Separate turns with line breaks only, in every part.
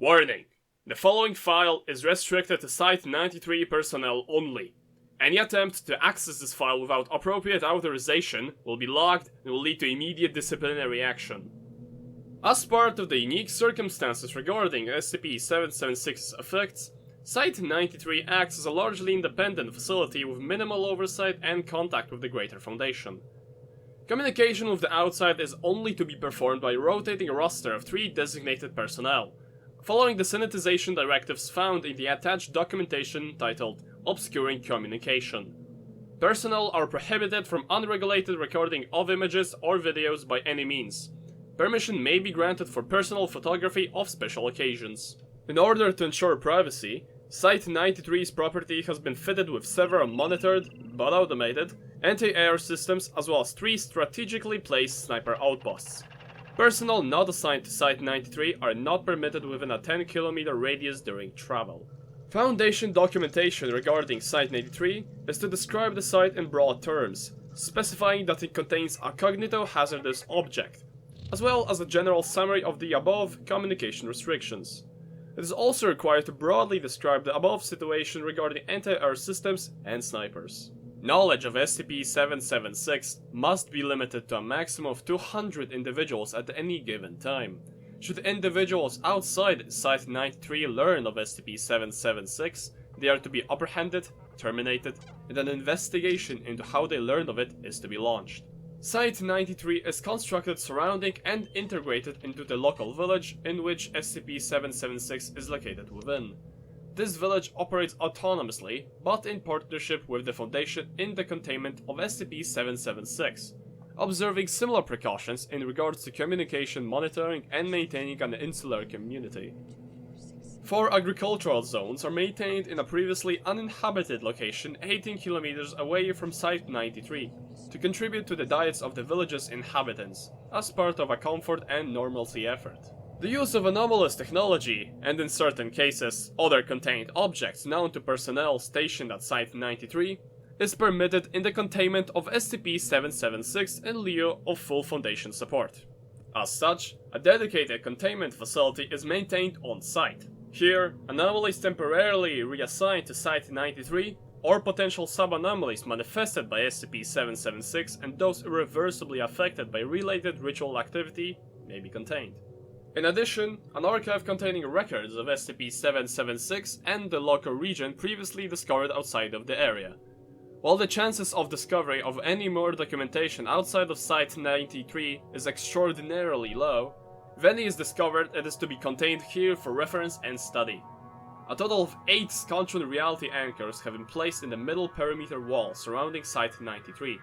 Warning: the following file is restricted to Site-93 personnel only. Any attempt to access this file without appropriate authorization will be logged and will lead to immediate disciplinary action. As part of the unique circumstances regarding SCP-7776's effects, Site-93 acts as a largely independent facility with minimal oversight and contact with the Greater Foundation. Communication with the outside is only to be performed by rotating a roster of 3 designated personnel, following the sanitization directives found in the attached documentation titled Obscuring Communication. Personnel are prohibited from unregulated recording of images or videos by any means. Permission may be granted for personal photography of special occasions. In order to ensure privacy, Site-93's property has been fitted with several monitored, but automated, anti-air systems as well as 3 strategically placed sniper outposts. Personnel not assigned to Site-93 are not permitted within a 10-kilometer radius during travel. Foundation documentation regarding Site-93 is to describe the site in broad terms, specifying that it contains a cognito-hazardous object, as well as a general summary of the above communication restrictions. It is also required to broadly describe the above situation regarding anti-air systems and snipers. Knowledge of SCP-776 must be limited to a maximum of 200 individuals at any given time. Should individuals outside Site-93 learn of SCP-776, they are to be apprehended, terminated, and an investigation into how they learned of it is to be launched. Site-93 is constructed surrounding and integrated into the local village in which SCP-776 is located within. This village operates autonomously, but in partnership with the Foundation in the containment of SCP-776, observing similar precautions in regards to communication monitoring and maintaining an insular community. 4 agricultural zones are maintained in a previously uninhabited location 18 kilometers away from Site-93 to contribute to the diets of the village's inhabitants, as part of a comfort and normalcy effort. The use of anomalous technology, and in certain cases, other contained objects known to personnel stationed at Site-93, is permitted in the containment of SCP-776 in lieu of full Foundation support. As such, a dedicated containment facility is maintained on site. Here, anomalies temporarily reassigned to Site-93, or potential sub-anomalies manifested by SCP-776 and those irreversibly affected by related ritual activity, may be contained. In addition, an archive containing records of SCP-776 and the local region previously discovered outside of the area. While the chances of discovery of any more documentation outside of Site-93 is extraordinarily low, if any is discovered, it is to be contained here for reference and study. A total of 8 Scontron reality anchors have been placed in the middle perimeter wall surrounding Site-93.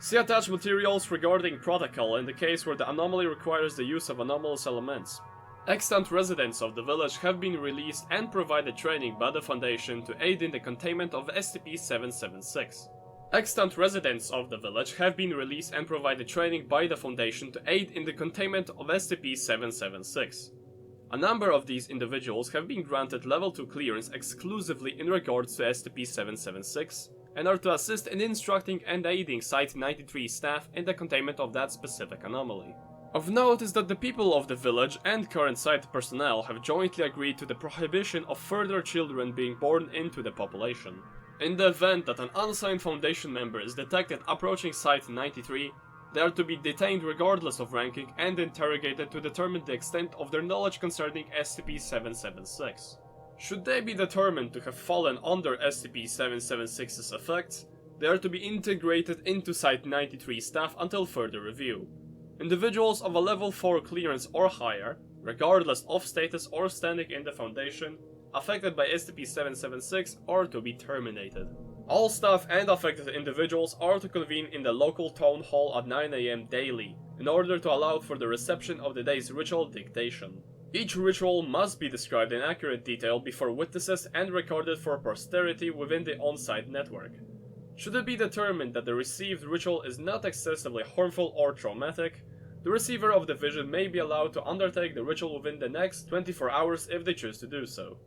See attached materials regarding protocol in the case where the anomaly requires the use of anomalous elements. Extant residents of the village have been released and provided training by the Foundation to aid in the containment of SCP-776. Extant residents of the village have been released and provided training by the Foundation to aid in the containment of SCP-776. A number of these individuals have been granted Level 2 clearance exclusively in regards to SCP-776, and are to assist in instructing and aiding Site-93 staff in the containment of that specific anomaly. Of note is that the people of the village and current site personnel have jointly agreed to the prohibition of further children being born into the population. In the event that an unsigned Foundation member is detected approaching Site-93, they are to be detained regardless of ranking and interrogated to determine the extent of their knowledge concerning SCP-776. Should they be determined to have fallen under SCP-776's effects, they are to be integrated into Site-93 staff until further review. Individuals of a Level 4 clearance or higher, regardless of status or standing in the Foundation, affected by SCP-776 are to be terminated. All staff and affected individuals are to convene in the local town hall at 9 AM daily, in order to allow for the reception of the day's ritual dictation. Each ritual must be described in accurate detail before witnesses and recorded for posterity within the on-site network. Should it be determined that the received ritual is not excessively harmful or traumatic, the receiver of the vision may be allowed to undertake the ritual within the next 24 hours if they choose to do so.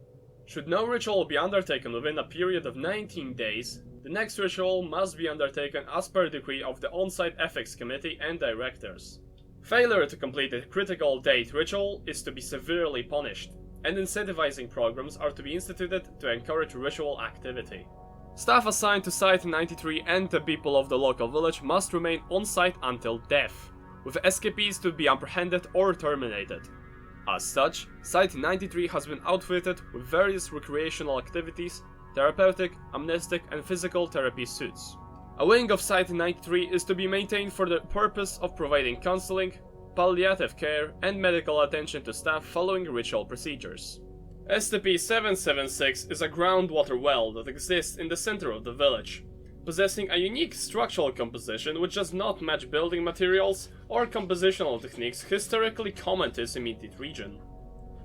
Should no ritual be undertaken within a period of 19 days, the next ritual must be undertaken as per decree of the on-site ethics committee and directors. Failure to complete the critical date ritual is to be severely punished. and incentivizing programs are to be instituted to encourage ritual activity. Staff assigned to Site-93 and the people of the local village must remain on site until death, with escapees to be apprehended or terminated. As such, Site-93 has been outfitted with various recreational activities, therapeutic, amnestic, and physical therapy suites. A wing of Site-93 is to be maintained for the purpose of providing counseling, palliative care, and medical attention to staff following ritual procedures. SCP-776 is a groundwater well that exists in the center of the village, possessing a unique structural composition which does not match building materials or compositional techniques historically common to its immediate region.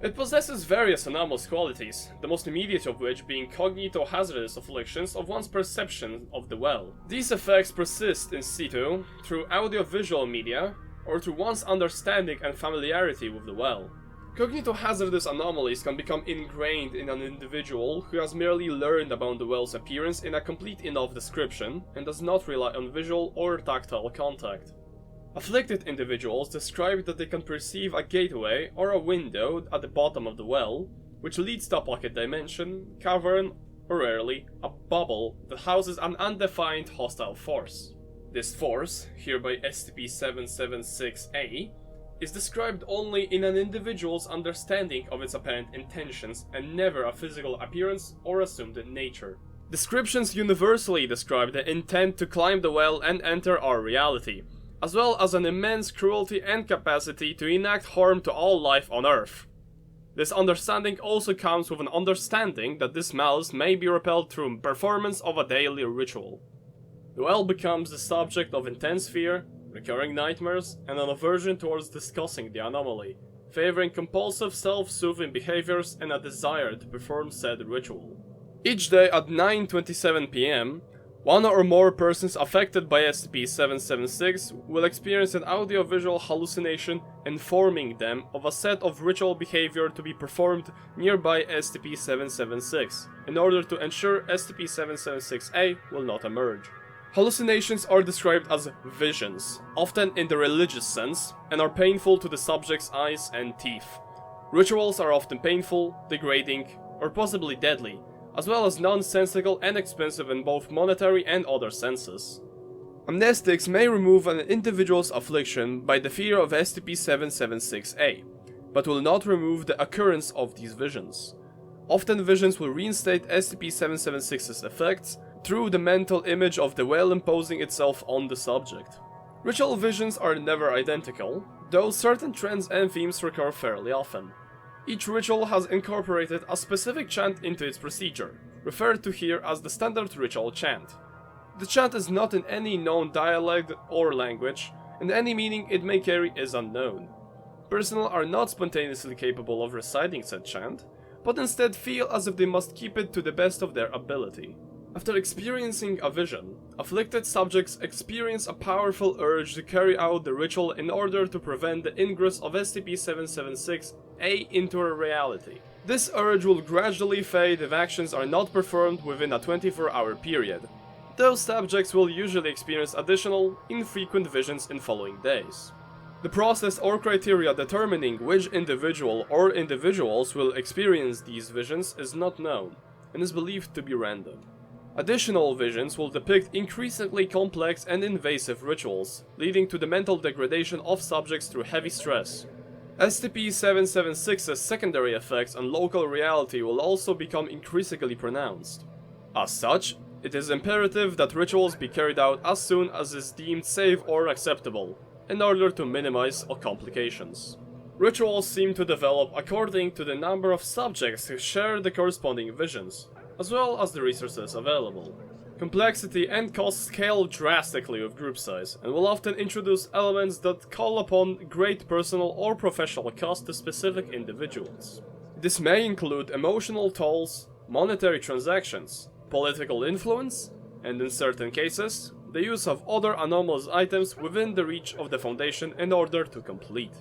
It possesses various anomalous qualities, the most immediate of which being cognito-hazardous afflictions of one's perception of the well. These effects persist in situ, through audio-visual media, or through one's understanding and familiarity with the well. Cognito-hazardous anomalies can become ingrained in an individual who has merely learned about the well's appearance in a complete enough description and does not rely on visual or tactile contact. Afflicted individuals describe that they can perceive a gateway or a window at the bottom of the well, which leads to a pocket dimension, cavern, or rarely, a bubble that houses an undefined hostile force. This force, here by SCP-776-A, is described only in an individual's understanding of its apparent intentions and never a physical appearance or assumed nature. Descriptions universally describe the intent to climb the well and enter our reality, as well as an immense cruelty and capacity to enact harm to all life on Earth. This understanding also comes with an understanding that this malice may be repelled through performance of a daily ritual. The well becomes the subject of intense fear, recurring nightmares, and an aversion towards discussing the anomaly, favoring compulsive self-soothing behaviors and a desire to perform said ritual. Each day at 9:27 p.m., one or more persons affected by SCP-776 will experience an audio-visual hallucination informing them of a set of ritual behavior to be performed nearby SCP-776, in order to ensure SCP-776-A will not emerge. Hallucinations are described as visions, often in the religious sense, and are painful to the subject's eyes and teeth. Rituals are often painful, degrading, or possibly deadly, as well as nonsensical and expensive in both monetary and other senses. Amnestics may remove an individual's affliction by the fear of SCP-776-A, but will not remove the occurrence of these visions. Often visions will reinstate SCP-776's effects through the mental image of the well imposing itself on the subject. Ritual visions are never identical, though certain trends and themes recur fairly often. Each ritual has incorporated a specific chant into its procedure, referred to here as the standard ritual chant. The chant is not in any known dialect or language, and any meaning it may carry is unknown. Personnel are not spontaneously capable of reciting said chant, but instead feel as if they must keep it to the best of their ability. After experiencing a vision, afflicted subjects experience a powerful urge to carry out the ritual in order to prevent the ingress of SCP-776-A into a reality. This urge will gradually fade if actions are not performed within a 24-hour period. Those subjects will usually experience additional, infrequent visions in following days. The process or criteria determining which individual or individuals will experience these visions is not known, and is believed to be random. Additional visions will depict increasingly complex and invasive rituals, leading to the mental degradation of subjects through heavy stress. SCP-776's secondary effects on local reality will also become increasingly pronounced. As such, it is imperative that rituals be carried out as soon as is deemed safe or acceptable, in order to minimize complications. Rituals seem to develop according to the number of subjects who share the corresponding visions, as well as the resources available. Complexity and cost scale drastically with group size, and will often introduce elements that call upon great personal or professional cost to specific individuals. This may include emotional tolls, monetary transactions, political influence, and in certain cases, the use of other anomalous items within the reach of the Foundation in order to complete.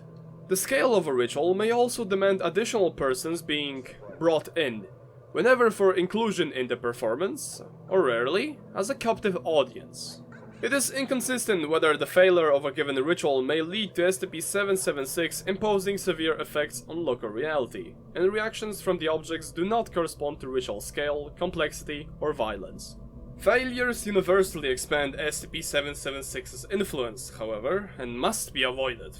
The scale of a ritual may also demand additional persons being brought in, whenever for inclusion in the performance, or rarely, as a captive audience. It is inconsistent whether the failure of a given ritual may lead to SCP-776 imposing severe effects on local reality, and reactions from the objects do not correspond to ritual scale, complexity, or violence. Failures universally expand SCP-776's influence, however, and must be avoided.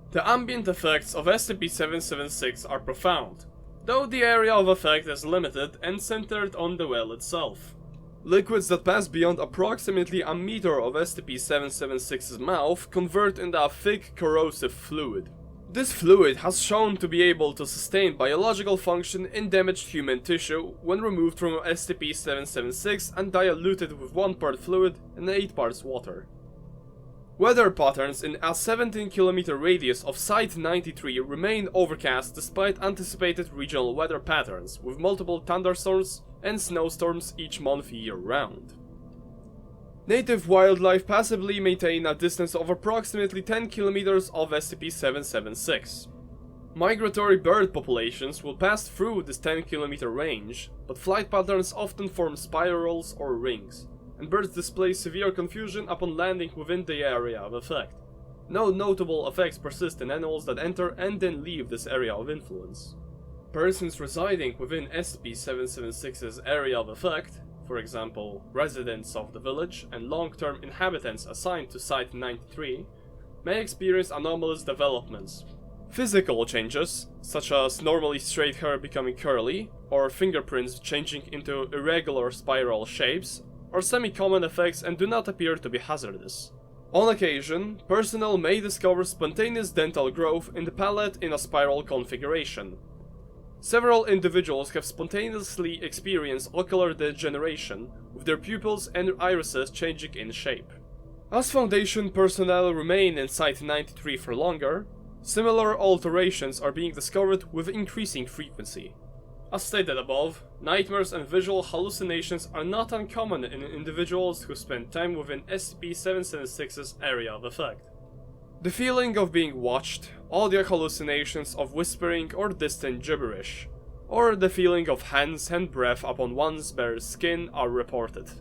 The ambient effects of SCP-776 are profound, though the area of effect is limited and centered on the well itself. Liquids that pass beyond approximately a meter of SCP-776's mouth convert into a thick, corrosive fluid. This fluid has shown to be able to sustain biological function in damaged human tissue when removed from SCP-776 and diluted with 1 part fluid and 8 parts water. Weather patterns in a 17-kilometer radius of Site-93 remain overcast despite anticipated regional weather patterns, with multiple thunderstorms and snowstorms each month year-round. Native wildlife passively maintain a distance of approximately 10 kilometers of SCP-776. Migratory bird populations will pass through this 10-kilometer range, but flight patterns often form spirals or rings, and birds display severe confusion upon landing within the area of effect. No notable effects persist in animals that enter and then leave this area of influence. Persons residing within SCP-776's area of effect, for example, residents of the village and long-term inhabitants assigned to Site-93, may experience anomalous developments. Physical changes, such as normally straight hair becoming curly, or fingerprints changing into irregular spiral shapes, are semi-common effects and do not appear to be hazardous. On occasion, personnel may discover spontaneous dental growth in the palate in a spiral configuration. Several individuals have spontaneously experienced ocular degeneration, with their pupils and irises changing in shape. As Foundation personnel remain in Site-93 for longer, similar alterations are being discovered with increasing frequency. As stated above, nightmares and visual hallucinations are not uncommon in individuals who spend time within SCP-776's area of effect. The feeling of being watched, audio hallucinations of whispering or distant gibberish, or the feeling of hands and breath upon one's bare skin are reported.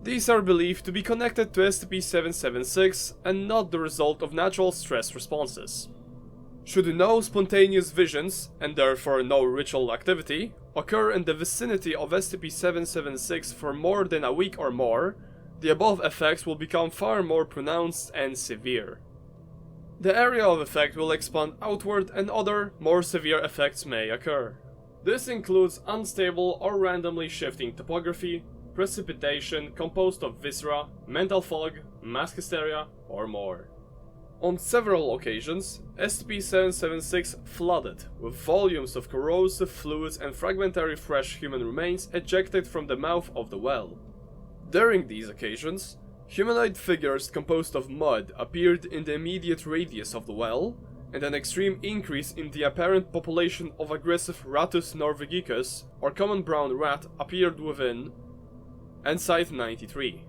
These are believed to be connected to SCP-776 and not the result of natural stress responses. Should no spontaneous visions, and therefore no ritual activity, occur in the vicinity of SCP-776 for more than a week or more, the above effects will become far more pronounced and severe. The area of effect will expand outward and other, more severe effects may occur. This includes unstable or randomly shifting topography, precipitation composed of viscera, mental fog, mass hysteria, or more. On several occasions, SCP-776 flooded, with volumes of corrosive fluids and fragmentary fresh human remains ejected from the mouth of the well. During these occasions, humanoid figures composed of mud appeared in the immediate radius of the well, and an extreme increase in the apparent population of aggressive Ratus norvegicus, or common brown rat, appeared within and Site-93.